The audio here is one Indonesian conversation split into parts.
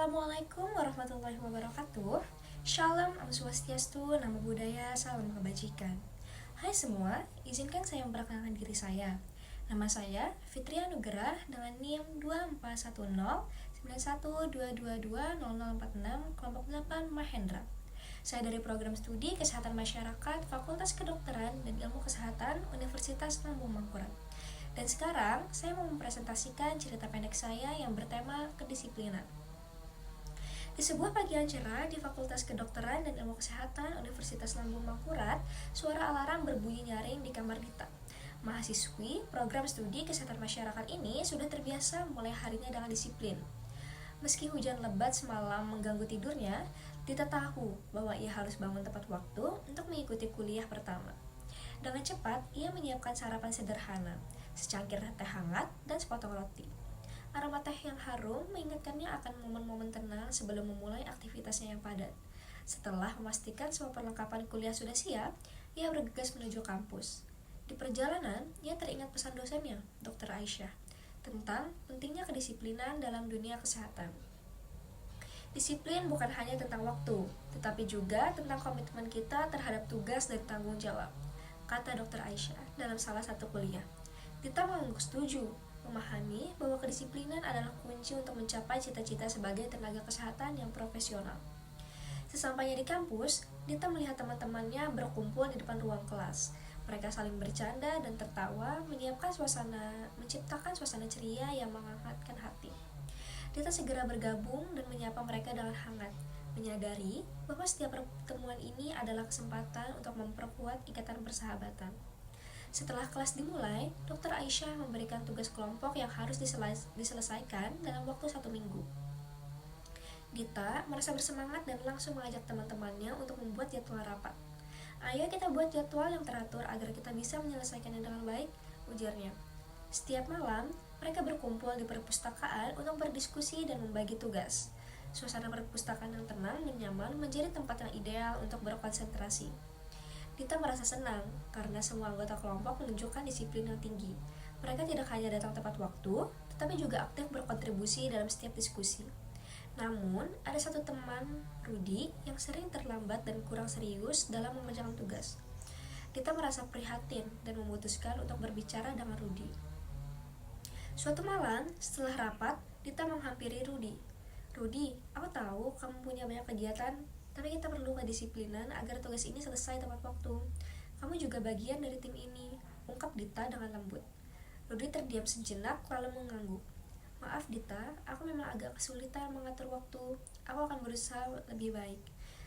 Assalamualaikum warahmatullahi wabarakatuh. Shalom, Om Swastiastu, Namo Buddhaya, Salam Kebajikan. Hai semua, izinkan saya memperkenalkan diri saya. Nama saya Fitria Nugrah dengan NIM 24109122220046 kelompok 8 Mahendra. Saya dari program studi Kesehatan Masyarakat Fakultas Kedokteran dan Ilmu Kesehatan Universitas Lambung Mangkurat. Dan sekarang saya mau mempresentasikan cerita pendek saya yang bertema kedisiplinan. Di sebuah pagi yang cerah di Fakultas Kedokteran dan Ilmu Kesehatan Universitas Lambung Mangkurat, suara alarm berbunyi nyaring di kamar Dita. Mahasiswi program studi Kesehatan Masyarakat ini sudah terbiasa mulai harinya dengan disiplin. Meski hujan lebat semalam mengganggu tidurnya, Dita tahu bahwa ia harus bangun tepat waktu untuk mengikuti kuliah pertama. Dengan cepat, ia menyiapkan sarapan sederhana, secangkir teh hangat dan sepotong roti. Aroma teh yang harum mengingatkannya akan momen-momen tenang sebelum memulai aktivitasnya yang padat. Setelah memastikan semua perlengkapan kuliah sudah siap, ia bergegas menuju kampus. Di perjalanan, ia teringat pesan dosennya, Dr. Aisyah, tentang pentingnya kedisiplinan dalam dunia kesehatan. Disiplin bukan hanya tentang waktu, tetapi juga tentang komitmen kita terhadap tugas dan tanggung jawab, kata Dr. Aisyah dalam salah satu kuliah. Dita mengangguk setuju, memahami bahwa kedisiplinan adalah kunci untuk mencapai cita-cita sebagai tenaga kesehatan yang profesional. Sesampainya di kampus, Dita melihat teman-temannya berkumpul di depan ruang kelas. Mereka saling bercanda dan tertawa, menciptakan suasana ceria yang menghangatkan hati. Dita segera bergabung dan menyapa mereka dengan hangat, menyadari bahwa setiap pertemuan ini adalah kesempatan untuk memperkuat ikatan persahabatan. Setelah kelas dimulai, Dr. Aisyah memberikan tugas kelompok yang harus diselesaikan dalam waktu 1 minggu. Dita merasa bersemangat dan langsung mengajak teman-temannya untuk membuat jadwal rapat. Ayo kita buat jadwal yang teratur agar kita bisa menyelesaikannya dengan baik, ujarnya. Setiap malam, mereka berkumpul di perpustakaan untuk berdiskusi dan membagi tugas. Suasana perpustakaan yang tenang dan nyaman menjadi tempat yang ideal untuk berkonsentrasi. Dita merasa senang karena semua anggota kelompok menunjukkan disiplin yang tinggi. Mereka tidak hanya datang tepat waktu, tetapi juga aktif berkontribusi dalam setiap diskusi. Namun, ada satu teman, Rudy, yang sering terlambat dan kurang serius dalam mengerjakan tugas. Dita merasa prihatin dan memutuskan untuk berbicara dengan Rudy. Suatu malam, setelah rapat, Dita menghampiri Rudy. Rudy, aku tahu kamu punya banyak kegiatan, tapi kita perlu kedisiplinan agar tugas ini selesai tepat waktu. Kamu juga bagian dari tim ini, ungkap Dita dengan lembut. Rudy terdiam sejenak lalu mengangguk. Maaf Dita, aku memang agak kesulitan mengatur waktu. Aku akan berusaha lebih baik.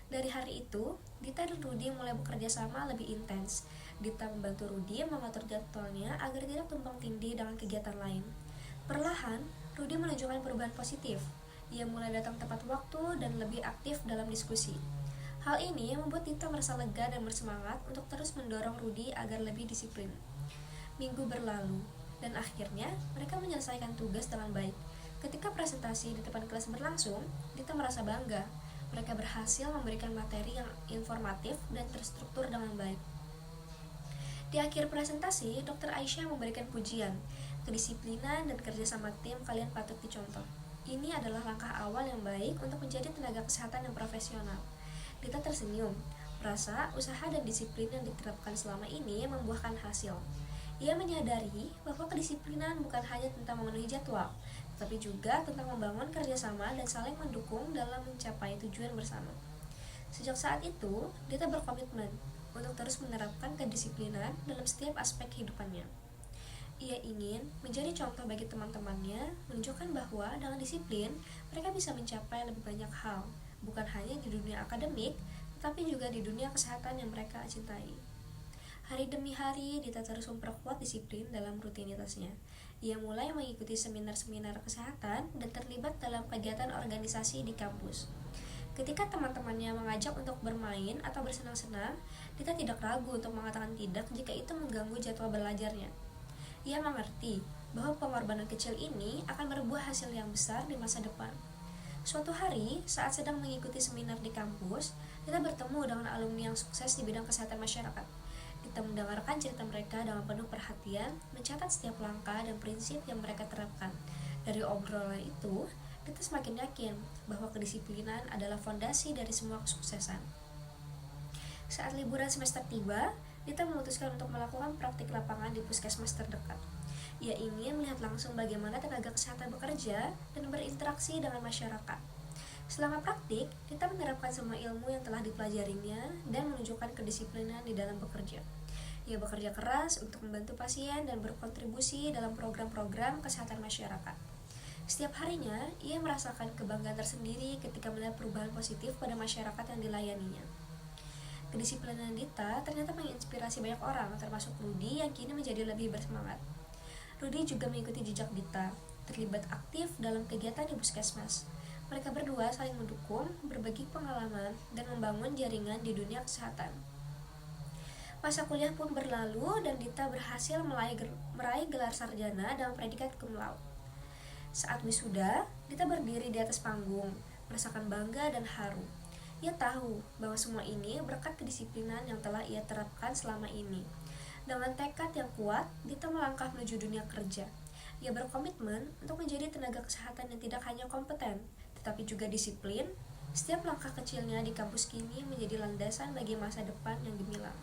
Dari hari itu, Dita dan Rudy mulai bekerja sama lebih intens. Dita membantu Rudy mengatur jadwalnya agar tidak tumpang tindih dengan kegiatan lain. Perlahan, Rudy menunjukkan perubahan positif. Ia mulai datang tepat waktu dan lebih aktif dalam diskusi. Hal ini membuat Dita merasa lega dan bersemangat untuk terus mendorong Rudy agar lebih disiplin. Minggu berlalu, dan akhirnya mereka menyelesaikan tugas dengan baik. Ketika presentasi di depan kelas berlangsung, Dita merasa bangga. Mereka berhasil memberikan materi yang informatif dan terstruktur dengan baik. Di akhir presentasi, Dr. Aisyah memberikan pujian. Kedisiplinan dan kerjasama tim kalian patut dicontoh. Ini adalah langkah awal yang baik untuk menjadi tenaga kesehatan yang profesional. Dita tersenyum, merasa usaha dan disiplin yang diterapkan selama ini membuahkan hasil. Ia menyadari bahwa kedisiplinan bukan hanya tentang memenuhi jadwal, tetapi juga tentang membangun kerjasama dan saling mendukung dalam mencapai tujuan bersama. Sejak saat itu, Dita berkomitmen untuk terus menerapkan kedisiplinan dalam setiap aspek kehidupannya. Ia ingin menjadi contoh bagi teman-temannya, menunjukkan bahwa dengan disiplin, mereka bisa mencapai lebih banyak hal, bukan hanya di dunia akademik, tetapi juga di dunia kesehatan yang mereka cintai. Hari demi hari, Dita terus memperkuat disiplin dalam rutinitasnya. Ia mulai mengikuti seminar-seminar kesehatan dan terlibat dalam kegiatan organisasi di kampus. Ketika teman-temannya mengajak untuk bermain atau bersenang-senang, Dita tidak ragu untuk mengatakan tidak jika itu mengganggu jadwal belajarnya. Ia mengerti bahwa pengorbanan kecil ini akan berbuah hasil yang besar di masa depan. Suatu hari, saat sedang mengikuti seminar di kampus, Dita bertemu dengan alumni yang sukses di bidang kesehatan masyarakat. Dita mendengarkan cerita mereka dengan penuh perhatian, mencatat setiap langkah dan prinsip yang mereka terapkan. Dari obrolan itu, Dita semakin yakin bahwa kedisiplinan adalah fondasi dari semua kesuksesan. Saat liburan semester tiba, Dita memutuskan untuk melakukan praktik lapangan di puskesmas terdekat. Ia ingin melihat langsung bagaimana tenaga kesehatan bekerja dan berinteraksi dengan masyarakat. Selama praktik, Dita menerapkan semua ilmu yang telah dipelajarinya dan menunjukkan kedisiplinan di dalam bekerja. Ia bekerja keras untuk membantu pasien dan berkontribusi dalam program-program kesehatan masyarakat. Setiap harinya, ia merasakan kebanggaan tersendiri ketika melihat perubahan positif pada masyarakat yang dilayaninya. Kedisiplinan Dita ternyata menginspirasi banyak orang, termasuk Rudy yang kini menjadi lebih bersemangat. Rudy juga mengikuti jejak Dita, terlibat aktif dalam kegiatan di puskesmas. Mereka berdua saling mendukung, berbagi pengalaman, dan membangun jaringan di dunia kesehatan. Masa kuliah pun berlalu dan Dita berhasil meraih gelar sarjana dengan predikat cum laude. Saat wisuda, Dita berdiri di atas panggung, merasakan bangga dan haru. Ia tahu bahwa semua ini berkat kedisiplinan yang telah ia terapkan selama ini. Dengan tekad yang kuat, Dita melangkah menuju dunia kerja. Ia berkomitmen untuk menjadi tenaga kesehatan yang tidak hanya kompeten, tetapi juga disiplin. Setiap langkah kecilnya di kampus kini menjadi landasan bagi masa depan yang gemilang.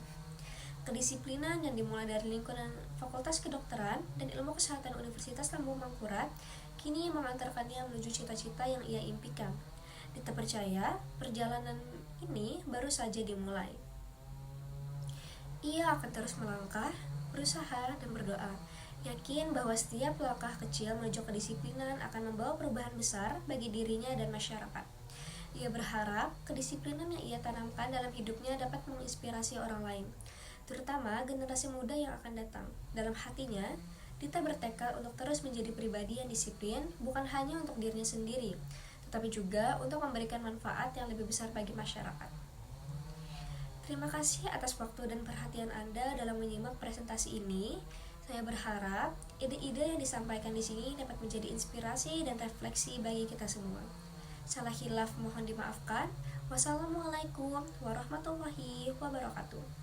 Kedisiplinan yang dimulai dari lingkungan Fakultas Kedokteran dan Ilmu Kesehatan Universitas Lambung Mangkurat kini mengantarkannya menuju cita-cita yang ia impikan. Dita percaya perjalanan ini baru saja dimulai. Ia akan terus melangkah, berusaha, dan berdoa, yakin bahwa setiap langkah kecil menuju kedisiplinan akan membawa perubahan besar bagi dirinya dan masyarakat. Ia berharap kedisiplinan yang ia tanamkan dalam hidupnya dapat menginspirasi orang lain, terutama generasi muda yang akan datang. Dalam hatinya, Dita bertekad untuk terus menjadi pribadi yang disiplin, bukan hanya untuk dirinya sendiri, tetapi juga untuk memberikan manfaat yang lebih besar bagi masyarakat. Terima kasih atas waktu dan perhatian Anda dalam menyimak presentasi ini. Saya berharap ide-ide yang disampaikan di sini dapat menjadi inspirasi dan refleksi bagi kita semua. Salah khilaf mohon dimaafkan. Wassalamualaikum warahmatullahi wabarakatuh.